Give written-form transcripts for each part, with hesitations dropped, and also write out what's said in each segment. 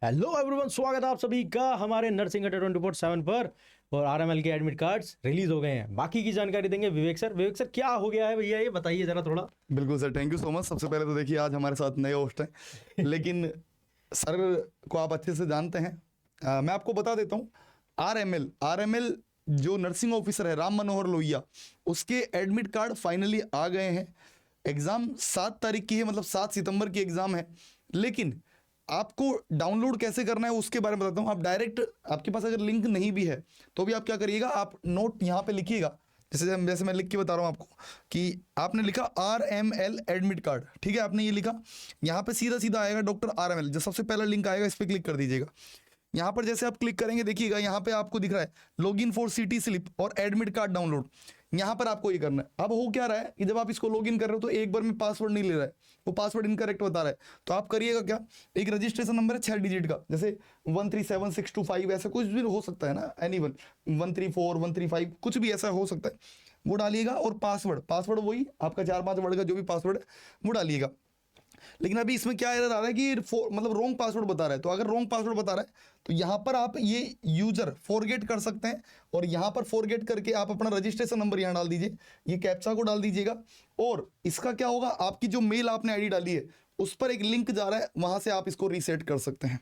Hello everyone, स्वागत है आप सभी का हमारे नर्सिंग अड्डा 24/7 पर। और आरएमएल के एडमिट कार्ड्स रिलीज हो गए हैं। बाकी की जानकारी देंगे विवेक सर। विवेक सर, क्या हो गया है भैया, ये बताइए जरा थोड़ा। बिल्कुल sir, thank you so much. सबसे पहले तो देखिए, आज हमारे साथ नए होस्ट हैं लेकिन सर को आप अच्छे से जानते हैं। मैं आपको बता देता हूँ, आरएमएल जो नर्सिंग ऑफिसर है राम मनोहर लोहिया, उसके एडमिट कार्ड फाइनली आ गए हैं। एग्ज़ाम 7 तारीख की है, मतलब 7 सितंबर की एग्ज़ाम है। लेकिन आपको डाउनलोड कैसे करना है उसके बारे में बताता हूँ। आप डायरेक्ट, आपके पास अगर लिंक नहीं भी है तो भी आप क्या करिएगा, आप नोट यहाँ पे लिखिएगा। जैसे मैं लिख के बता रहा हूँ आपको कि आपने लिखा RML एडमिट कार्ड, ठीक है, आपने ये लिखा। यहाँ पे सीधा सीधा आएगा डॉक्टर RML, जो सबसे पहला लिंक आएगा इस पर क्लिक कर दीजिएगा। यहाँ पर जैसे आप क्लिक करेंगे, देखिएगा यहाँ पे आपको दिख रहा है लॉगिन फॉर सिटी स्लिप और एडमिट कार्ड डाउनलोड। यहाँ पर आपको ये करना है। अब हो क्या रहा है कि जब आप इसको लॉगिन कर रहे हो तो एक बार में पासवर्ड नहीं ले रहा है, वो पासवर्ड इनकरेक्ट बता रहा है। तो आप करिएगा क्या, एक रजिस्ट्रेशन नंबर है 6 डिजिट का, जैसे 137625, ऐसा कुछ भी हो सकता है ना, एनी वन 134 135 कुछ भी ऐसा हो सकता है, वो डालिएगा। और पासवर्ड वही आपका 4-5 वर्ड का जो भी पासवर्ड है वो डालिएगा। लेकिन अभी इसमें क्या एरर आ रहा है कि मतलब रॉन्ग पासवर्ड बता रहा है। तो अगर रॉन्ग पासवर्ड बता रहा है तो यहाँ पर आप ये यूजर फॉरगेट कर सकते हैं, और यहाँ पर फॉरगेट करके आप अपना रजिस्ट्रेशन नंबर यहाँ डाल दीजिए, ये कैप्चा को डाल दीजिएगा। और इसका क्या होगा, आपकी जो मेल आपने आईडी डाली है उस पर एक लिंक जा रहा है, वहाँ से आप इसको रीसेट कर सकते हैं।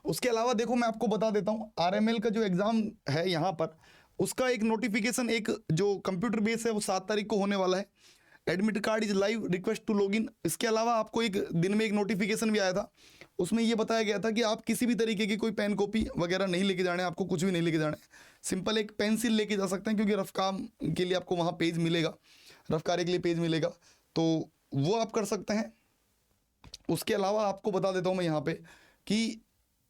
उसके अलावा देखो, मैं आपको बता देता हूँ, RML का जो एग्ज़ाम है यहाँ पर, उसका एक नोटिफिकेशन, एक जो कंप्यूटर बेस है वो 7 तारीख को होने वाला है। Admit card is live, request to login. इसके अलावा आपको एक दिन में एक नोटिफिकेशन भी आया था, उसमें ये बताया गया था कि आप किसी भी तरीके की कोई पेन कॉपी वगैरह नहीं लेके जाने, आपको कुछ भी नहीं लेके जाने, सिंपल एक पेंसिल लेके जा सकते हैं, क्योंकि रफ काम के लिए आपको वहाँ पेज मिलेगा, रफ कार्य के लिए पेज मिलेगा, तो वो आप कर सकते हैं। उसके अलावा आपको बता देता हूँ मैं यहाँ पे कि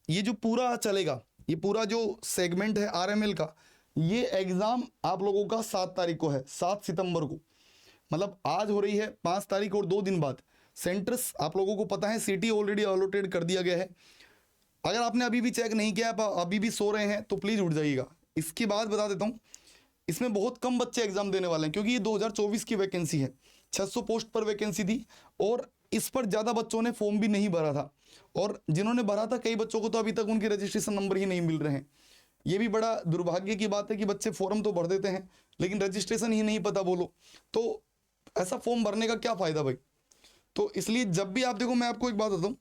ये जो पूरा चलेगा, ये पूरा जो सेगमेंट है RML का, ये एग्ज़ाम आप लोगों का 7 तारीख को है, 7 सितंबर को। मतलब आज हो रही है 5 तारीख और 2 दिन बाद। सेंटर्स आप लोगों को पता है, सिटी ऑलरेडी अलॉटेड कर दिया गया है। अगर आपने अभी भी चेक नहीं किया, आप अभी भी सो रहे हैं तो प्लीज़ उठ जाइएगा। इसके बाद बता देता हूँ, इसमें बहुत कम बच्चे एग्जाम देने वाले हैं, क्योंकि ये 2024 की वैकेंसी है। 600 पोस्ट पर वैकेंसी थी, और इस पर ज़्यादा बच्चों ने फॉर्म भी नहीं भरा था, और जिन्होंने भरा था कई बच्चों को तो अभी तक उनके रजिस्ट्रेशन नंबर ही नहीं मिल रहे हैं। ये भी बड़ा दुर्भाग्य की बात है कि बच्चे फॉर्म तो भर देते हैं लेकिन रजिस्ट्रेशन ही नहीं पता बोलो, तो ऐसा फॉर्म भरने का क्या फ़ायदा भाई। तो इसलिए जब भी आप देखो, मैं आपको एक बात बताऊँ,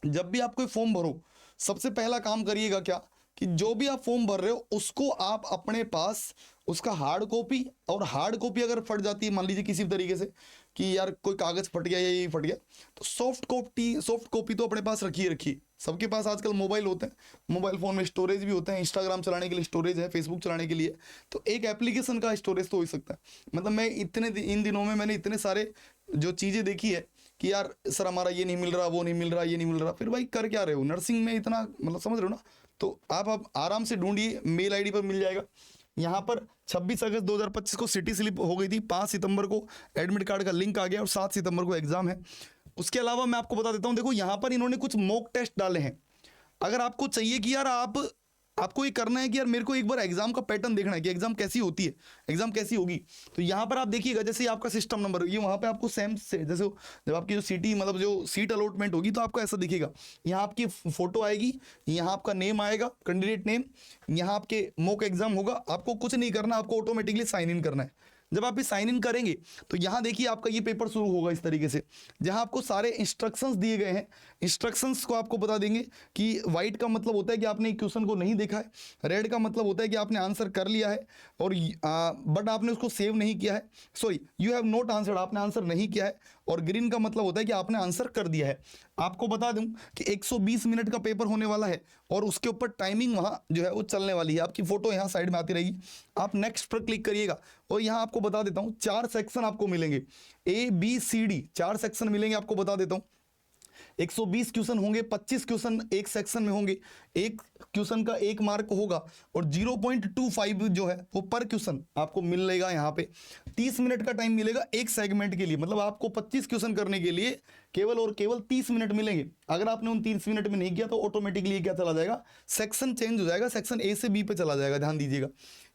जब भी आप कोई फॉर्म भरो, सबसे पहला काम करिएगा क्या, कि जो भी आप फॉर्म भर रहे हो उसको आप अपने पास उसका हार्ड कॉपी, और हार्ड कॉपी अगर फट जाती है, मान लीजिए किसी भी तरीके से कि यार कोई कागज़ फट गया या ये फट गया, तो सॉफ्ट कॉपी तो अपने पास रखिए। सबके पास आजकल मोबाइल होते हैं, मोबाइल फ़ोन में स्टोरेज भी होते हैं, इंस्टाग्राम चलाने के लिए स्टोरेज है, फेसबुक चलाने के लिए, तो एक एप्लीकेशन का स्टोरेज तो हो ही सकता है। मतलब मैं इन दिनों में मैंने इतने सारे जो चीज़ें देखी है कि यार सर हमारा ये नहीं मिल रहा, वो नहीं मिल रहा, ये नहीं मिल रहा, फिर भाई कर क्या रहे हो नर्सिंग में इतना, मतलब समझ रहे हो ना। तो आप आराम से ढूंढिए, मेल आईडी पर मिल जाएगा। यहाँ पर 26 अगस्त 2025 को सिटी स्लिप हो गई थी, 5 सितंबर को एडमिट कार्ड का लिंक आ गया, और 7 सितंबर को एग्ज़ाम है। उसके अलावा मैं आपको बता देता हूँ, देखो यहाँ पर इन्होंने कुछ मॉक टेस्ट डाले हैं। अगर आपको चाहिए कि यार आपको ये करना है कि यार मेरे को एक बार एग्जाम का पैटर्न देखना है कि एग्जाम कैसी होती है, एग्जाम कैसी होगी, तो यहाँ पर आप देखिएगा, जैसे आपका सिस्टम नंबर, ये वहाँ पे आपको सेम से, जैसे जब आपकी जो सिटी, मतलब जो सीट अलॉटमेंट होगी, तो आपको ऐसा दिखेगा, यहाँ आपकी फ़ोटो आएगी, यहाँ आपका नेम आएगा, कैंडिडेट नेम, यहाँ आपके मॉक एग्जाम होगा। आपको कुछ नहीं करना, आपको ऑटोमेटिकली साइन इन करना है। जब आप ये साइन इन करेंगे तो यहाँ देखिए आपका ये पेपर शुरू होगा इस तरीके से, जहाँ आपको सारे इंस्ट्रक्शंस दिए गए हैं। इंस्ट्रक्शंस को आपको बता देंगे कि वाइट का मतलब होता है कि आपने क्वेश्चन को नहीं देखा है, रेड का मतलब होता है कि आपने आंसर कर लिया है और बट आपने उसको सेव नहीं किया है, sorry you have not answered, आपने आंसर नहीं किया है, और ग्रीन का मतलब होता है कि आपने आंसर कर दिया है। आपको बता दूं कि 120 मिनट का पेपर होने वाला है, और उसके ऊपर टाइमिंग वहाँ जो है वो चलने वाली है। आपकी फ़ोटो यहाँ साइड में आती रहेगी, आप नेक्स्ट पर क्लिक करिएगा, और यहाँ आपको बता देता हूँ 4 सेक्शन आपको मिलेंगे, ABCD 4 सेक्शन मिलेंगे। आपको बता देता हूँ 120 क्वेश्चन होंगे, 25 क्वेश्चन एक सेक्शन में होंगे, एक क्वेश्चन का 1 मार्क होगा, और 0.25 जो है वो पर क्वेश्चन आपको मिलेगा। यहाँ पे 30 मिनट का टाइम मिलेगा एक सेगमेंट के लिए, मतलब आपको 25 क्वेश्चन करने के लिए केवल और केवल 30 मिनट मिलेंगे। अगर आपने उन 30 मिनट में नहीं किया तो ऑटोमेटिकली क्या चला जाएगा, सेक्शन चेंज हो जाएगा, सेक्शन A से B पे चला जाएगा। ध्यान दीजिएगा,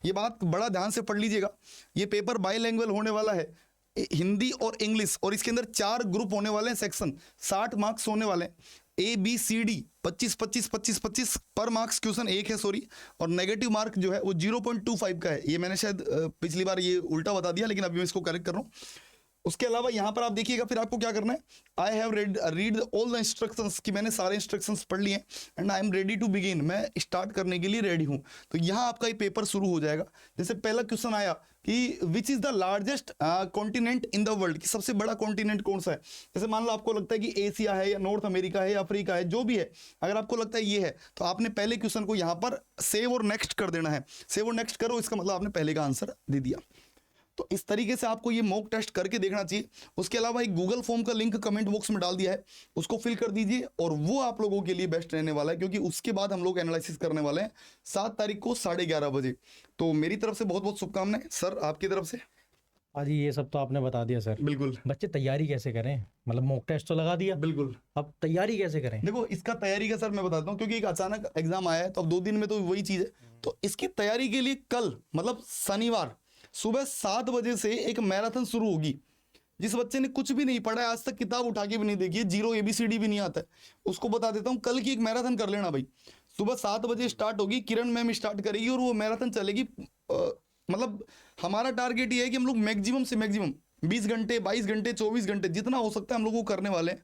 ये बात बड़ा ध्यान से पढ़ लीजिएगा। ये पेपर बाईलैंग्वेज होने वाला है, हिंदी और इंग्लिश, और इसके अंदर 4 ग्रुप होने वाले हैं, सेक्शन 60 मार्क्स होने वाले हैं। ABCD 25 पर मार्क्स क्वेश्चन एक है, सॉरी, और नेगेटिव मार्क जो है वो 0.25 का है। ये मैंने शायद पिछली बार ये उल्टा बता दिया, लेकिन अभी मैं इसको करेक्ट कर रहा हूँ। उसके अलावा यहाँ पर आप देखिएगा, फिर आपको क्या करना है, I have read all the instructions, कि मैंने सारे इंस्ट्रक्शंस पढ़ लिए and I am ready to begin, मैं स्टार्ट करने के लिए रेडी हूँ। तो यहाँ आपका ये पेपर शुरू हो जाएगा। जैसे पहला क्वेश्चन आया कि which is the largest continent in the world, कि सबसे बड़ा कॉन्टिनेंट कौन सा है। जैसे मान लो आपको लगता है कि एशिया है या नॉर्थ अमेरिका है या अफ्रीका है, जो भी है, अगर आपको लगता है ये है, तो आपने पहले क्वेश्चन को यहाँ पर सेव और नेक्स्ट कर देना है। सेव और नेक्स्ट करो, इसका मतलब आपने पहले का आंसर दे दिया। तो इस तरीके से आपको ये मॉक टेस्ट करके देखना चाहिए। उसके अलावा एक गूगल फॉर्म का लिंक कमेंट बॉक्स में डाल दिया है, उसको फिल कर दीजिए, और वो आप लोगों के लिए बेस्ट रहने वाला है, क्योंकि उसके बाद हम लोग एनालिसिस करने वाले हैं 7 तारीख को 11:30 बजे। तो मेरी तरफ से बहुत बहुत शुभकामनाएं सर, आपकी तरफ से। अजी ये सब तो आपने बता दिया सर। बिल्कुल। बच्चे तैयारी कैसे करें, मतलब मॉक टेस्ट तो लगा दिया, बिल्कुल। अब तैयारी कैसे करें? देखो, इसका तैयारी का सर मैं बताता हूँ, क्योंकि एक अचानक एग्जाम आया है, तो अब 2 दिन में तो वही चीज है। तो इसकी तैयारी के लिए कल मतलब शनिवार सुबह 7 बजे से एक मैराथन शुरू होगी। जिस बच्चे ने कुछ भी नहीं पढ़ा है आज तक, किताब उठा के भी नहीं देखी है, 0 ABCD भी नहीं आता है, उसको बता देता हूँ, कल की एक मैराथन कर लेना भाई। सुबह 7 बजे स्टार्ट होगी, किरण मैम स्टार्ट करेगी, और वो मैराथन चलेगी। मतलब हमारा टारगेट ये है कि हम लोग मैक्सिमम से मैक्सिमम 20 घंटे, 22 घंटे, 24 घंटे, जितना हो सकता है हम लोग वो करने वाले हैं।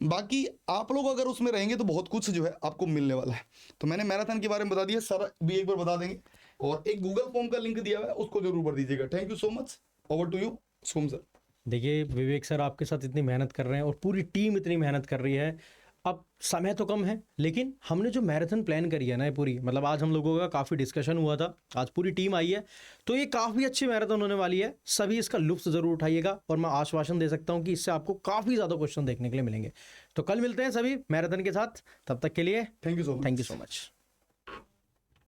बाकी आप लोग अगर उसमें रहेंगे तो बहुत कुछ जो है आपको मिलने वाला है। तो मैंने मैराथन के बारे में बता दिया, सर भी एक बार बता देंगे, और एक गूगल फॉर्म का लिंक दिया हुआ है, उसको जरूर भर दीजिएगा। Thank you so much, over to you Som sir. देखिए विवेक सर आपके साथ इतनी मेहनत कर रहे हैं और पूरी टीम इतनी मेहनत कर रही है। अब समय तो कम है, लेकिन हमने जो मैराथन प्लान करी है ना, ये पूरी, मतलब आज हम लोगों का काफ़ी डिस्कशन हुआ था, आज पूरी टीम आई है, तो ये काफ़ी अच्छी मैराथन होने वाली है। सभी इसका लुत्फ ज़रूर उठाइएगा, और मैं आश्वासन दे सकता हूँ कि इससे आपको काफ़ी ज़्यादा क्वेश्चन देखने के लिए मिलेंगे। तो कल मिलते हैं सभी मैराथन के साथ, तब तक के लिए thank you so much. Thank you so much.